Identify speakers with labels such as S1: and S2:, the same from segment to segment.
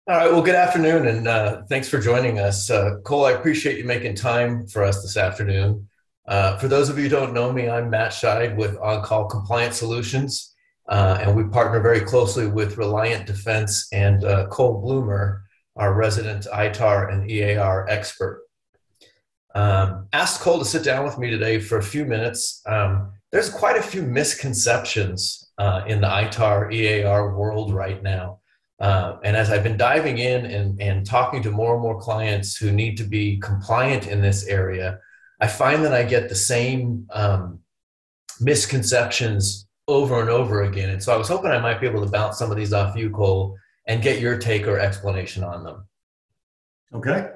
S1: All right. Well, good afternoon, and thanks for joining us. Cole, I appreciate you making time for us this afternoon. For those of you who don't know me, I'm Matt Schied with On-Call Compliance Solutions, and we partner very closely with Reliant Defense and Cole Blumer, our resident ITAR and EAR expert. Asked Cole to sit down with me today for a few minutes. There's quite a few misconceptions in the ITAR EAR world right now. And as I've been diving in and talking to more and more clients who need to be compliant in this area, I find that I get the same misconceptions over and over again. And so I was hoping I might be able to bounce some of these off you, Cole, and get your take or explanation on them.
S2: Okay.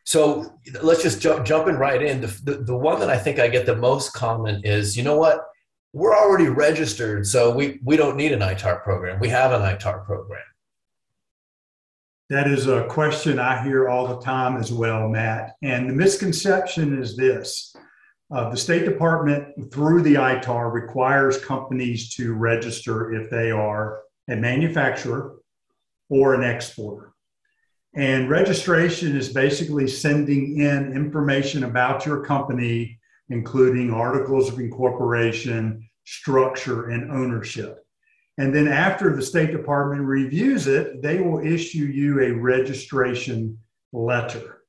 S1: So let's just jumping right in. The one that I think I get the most common is, you know what? We're already registered, so we don't need an ITAR program. We have an ITAR program.
S2: That is a question I hear all the time as well, Matt. And the misconception is this. The State Department, through the ITAR, requires companies to register if they are a manufacturer or an exporter. And registration is basically sending in information about your company, including articles of incorporation, structure, and ownership. And then after the State Department reviews it, they will issue you a registration letter.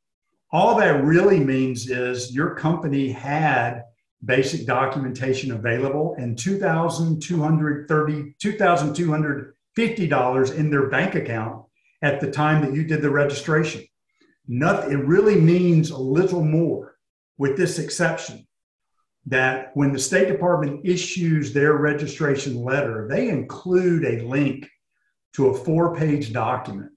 S2: All that really means is your company had basic documentation available and $2,250 in their bank account at the time that you did the registration. It really means a little more, with this exception, that when the State Department issues their registration letter, they include a link to a 4-page document,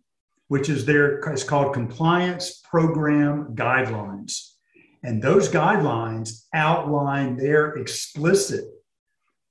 S2: which is it's called Compliance Program Guidelines. And those guidelines outline their explicit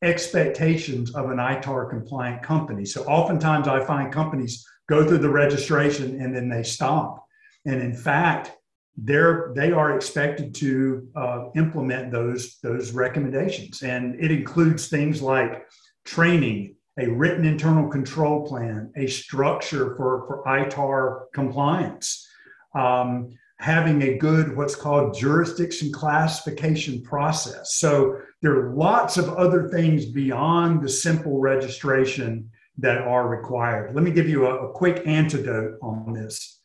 S2: expectations of an ITAR compliant company. So oftentimes I find companies go through the registration and then they stop. And in fact, they are expected to implement those recommendations. And it includes things like training, a written internal control plan, a structure for ITAR compliance, having a good what's called jurisdiction classification process. So there are lots of other things beyond the simple registration that are required. Let me give you a quick antidote on this.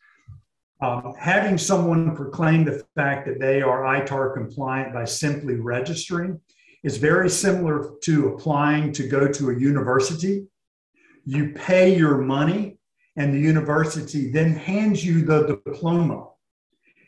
S2: Having someone proclaim the fact that they are ITAR compliant by simply registering is very similar to applying to go to a university. You pay your money and the university then hands you the diploma.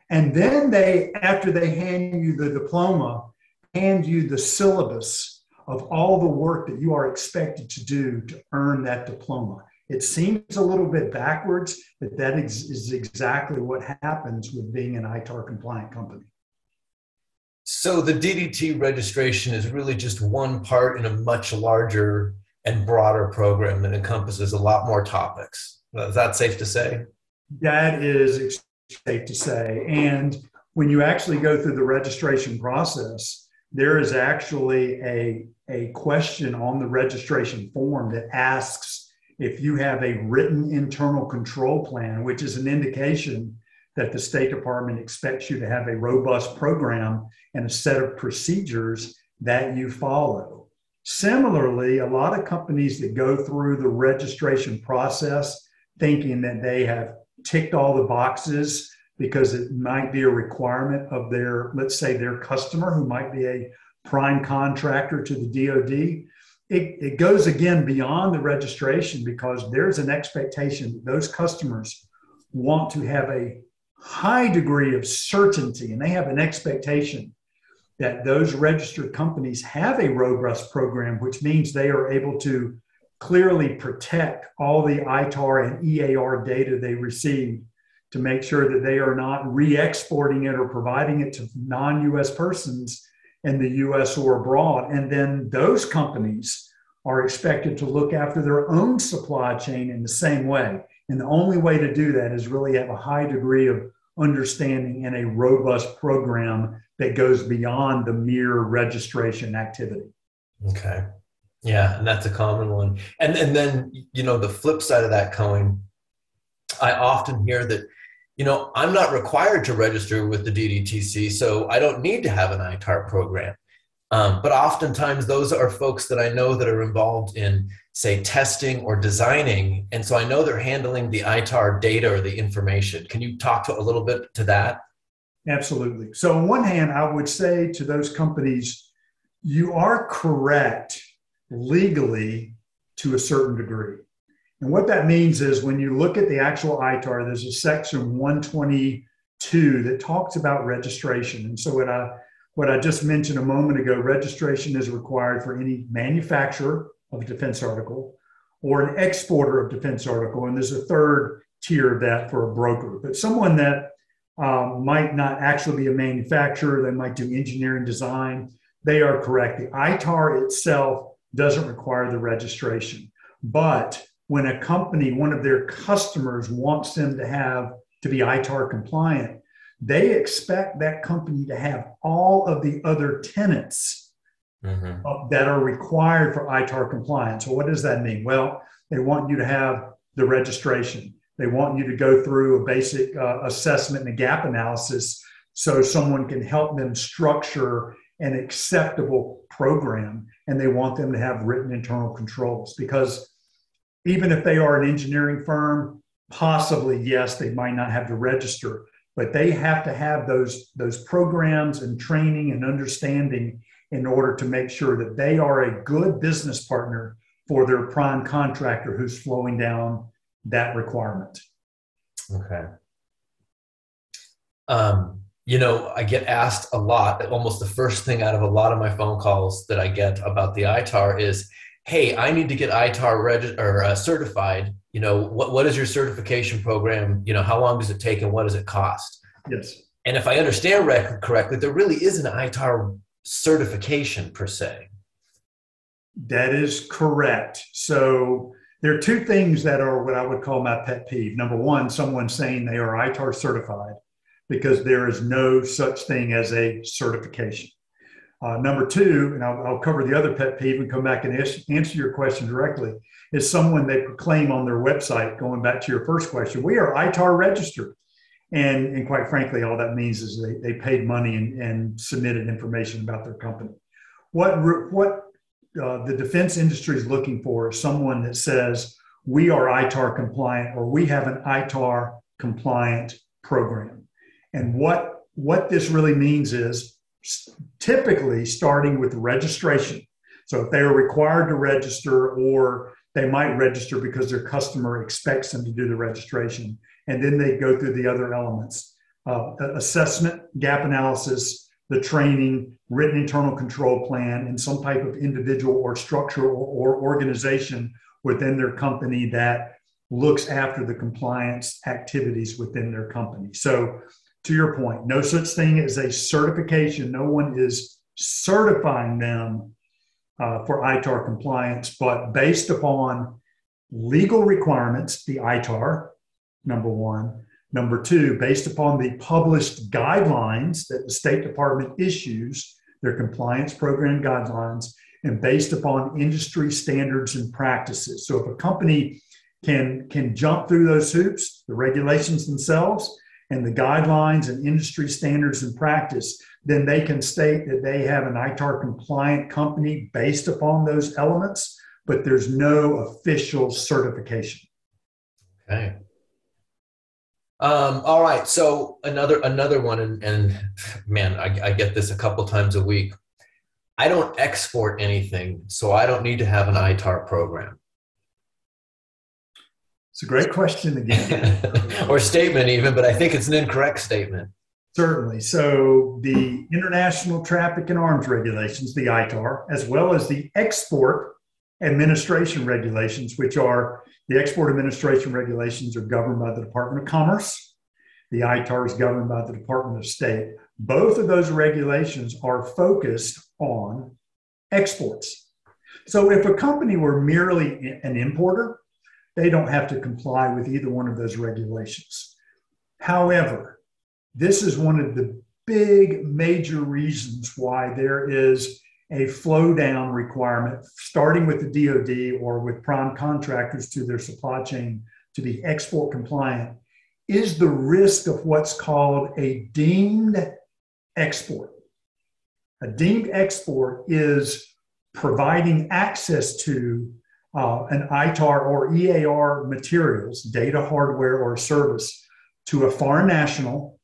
S2: And then after they hand you the diploma, hand you the syllabus of all the work that you are expected to do to earn that diploma. It seems a little bit backwards, but that is exactly what happens with being an ITAR compliant company.
S1: So the DDT registration is really just one part in a much larger and broader program that encompasses a lot more topics. Is that safe to say?
S2: That is safe to say. And when you actually go through the registration process, there is actually a question on the registration form that asks if you have a written internal control plan, which is an indication that the State Department expects you to have a robust program and a set of procedures that you follow. Similarly, a lot of companies that go through the registration process thinking that they have ticked all the boxes because it might be a requirement of their, let's say, their customer who might be a prime contractor to the DoD. It goes again beyond the registration because there's an expectation that those customers want to have a high degree of certainty, and they have an expectation that those registered companies have a robust program, which means they are able to clearly protect all the ITAR and EAR data they receive to make sure that they are not re-exporting it or providing it to non-US persons in the US or abroad. And then those companies are expected to look after their own supply chain in the same way. And the only way to do that is really have a high degree of understanding and a robust program that goes beyond the mere registration activity.
S1: Okay. Yeah, and that's a common one. And then, you know, the flip side of that coin, I often hear that, I'm not required to register with the DDTC, so I don't need to have an ITAR program. But oftentimes those are folks that I know that are involved in, say, testing or designing. And so I know they're handling the ITAR data or the information. Can you talk a little bit to that?
S2: Absolutely. So on one hand, I would say to those companies, you are correct legally to a certain degree. And what that means is when you look at the actual ITAR, there's a section 122 that talks about registration. And so what I just mentioned a moment ago, registration is required for any manufacturer of a defense article or an exporter of defense article. And there's a third tier of that for a broker. But someone that might not actually be a manufacturer, they might do engineering design, they are correct. The ITAR itself doesn't require the registration. But when a company, one of their customers wants them to be ITAR compliant, they expect that company to have all of the other tenets that are required for ITAR compliance. So what does that mean? Well, they want you to have the registration. They want you to go through a basic assessment and a gap analysis so someone can help them structure an acceptable program. And they want them to have written internal controls, because even if they are an engineering firm, possibly, yes, they might not have to register, but they have to have those programs and training and understanding in order to make sure that they are a good business partner for their prime contractor who's flowing down that requirement.
S1: Okay. I get asked a lot, almost the first thing out of a lot of my phone calls that I get about the ITAR is, hey, I need to get ITAR certified. What is your certification program? How long does it take and what does it cost?
S2: Yes.
S1: And if I understand correctly, there really is an ITAR certification per se.
S2: That is correct. So there are two things that are what I would call my pet peeve. Number one, someone saying they are ITAR certified, because there is no such thing as a certification. Number two, and I'll cover the other pet peeve and come back and answer your question directly, is someone they proclaim on their website, going back to your first question, we are ITAR registered. And quite frankly, all that means is they paid money and submitted information about their company. What the defense industry is looking for is someone that says, we are ITAR compliant, or we have an ITAR compliant program. And what this really means is typically starting with registration. So if they are required to register, or they might register because their customer expects them to do the registration, and then they go through the other elements, assessment, gap analysis, the training, written internal control plan, and some type of individual or structure or organization within their company that looks after the compliance activities within their company. So to your point, no such thing as a certification. No one is certifying them for ITAR compliance, but based upon legal requirements, the ITAR, number one. Number two, based upon the published guidelines that the State Department issues, their compliance program guidelines, and based upon industry standards and practices. So if a company can jump through those hoops, the regulations themselves, and the guidelines and industry standards and practice, then they can state that they have an ITAR compliant company based upon those elements, but there's no official certification.
S1: Okay. All right. So another one, and man, I get this a couple times a week. I don't export anything, so I don't need to have an ITAR program.
S2: It's a great question again.
S1: Or statement even, but I think it's an incorrect statement.
S2: Certainly. So the International Traffic in Arms Regulations, the ITAR, as well as the Export Administration Regulations, which are the Export Administration Regulations, are governed by the Department of Commerce. The ITAR is governed by the Department of State. Both of those regulations are focused on exports. So if a company were merely an importer, they don't have to comply with either one of those regulations. However, this is one of the big major reasons why there is a flow down requirement, starting with the DoD or with prime contractors to their supply chain to be export compliant is the risk of what's called a deemed export. A deemed export is providing access to an ITAR or EAR materials, data, hardware, or service to a foreign national,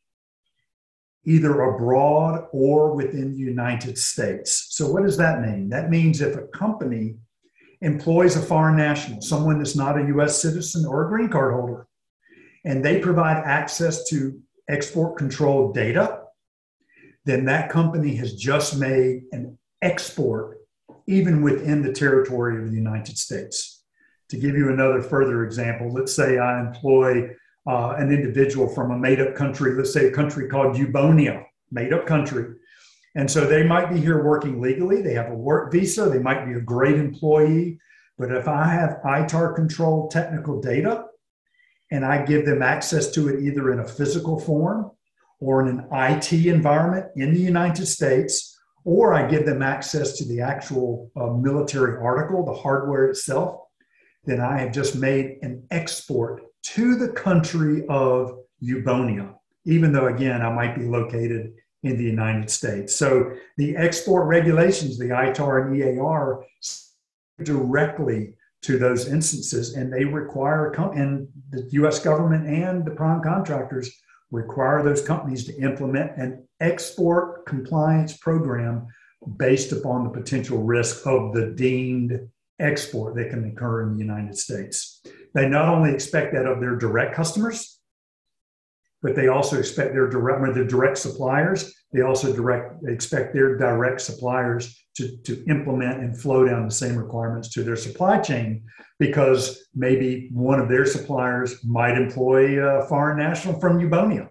S2: either abroad or within the United States. So what does that mean? That means if a company employs a foreign national, someone that's not a US citizen or a green card holder, and they provide access to export control data, then that company has just made an export even within the territory of the United States. To give you another further example, let's say I employ an individual from a made-up country, let's say a country called Eubonia, made-up country. And so they might be here working legally, they have a work visa, they might be a great employee, but if I have ITAR controlled technical data and I give them access to it either in a physical form or in an IT environment in the United States, or I give them access to the actual military article, the hardware itself, then I have just made an export to the country of Eubonia, even though, again, I might be located in the United States. So the export regulations, the ITAR and EAR, directly to those instances, and they require, and the US government and the prime contractors require those companies to implement an export compliance program based upon the potential risk of the deemed export that can occur in the United States. They not only expect that of their direct customers, but they also expect their direct suppliers. They also expect their direct suppliers to implement and flow down the same requirements to their supply chain, because maybe one of their suppliers might employ a foreign national from Eubonia.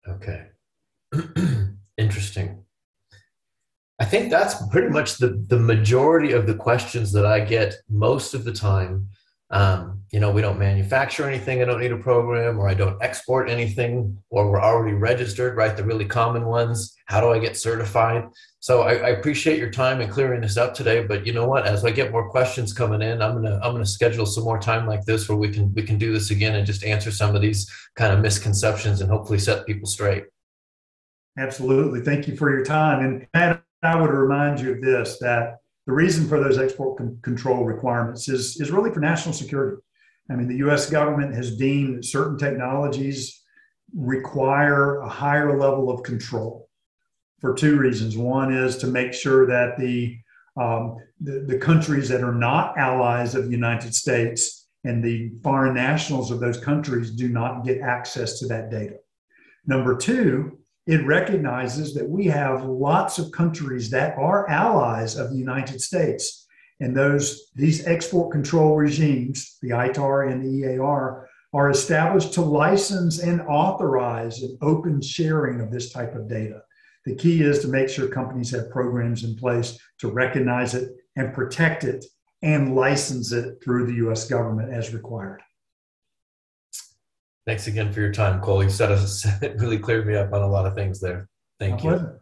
S1: Okay. Interesting. I think that's pretty much the majority of the questions that I get most of the time. We don't manufacture anything, I don't need a program, or I don't export anything, or we're already registered, right? The really common ones. How do I get certified? So I appreciate your time in clearing this up today, but you know what? As I get more questions coming in, I'm gonna schedule some more time like this where we can do this again and just answer some of these kind of misconceptions and hopefully set people straight.
S2: Absolutely. Thank you for your time. And Matt, I would remind you of this, that the reason for those export control requirements is really for national security. I mean, the US government has deemed that certain technologies require a higher level of control for two reasons. One is to make sure that the countries that are not allies of the United States and the foreign nationals of those countries do not get access to that data. Number two, it recognizes that we have lots of countries that are allies of the United States. And these export control regimes, the ITAR and the EAR, are established to license and authorize an open sharing of this type of data. The key is to make sure companies have programs in place to recognize it and protect it and license it through the US government as required.
S1: Thanks again for your time, Cole. You really cleared me up on a lot of things there. Thank you.
S2: My pleasure.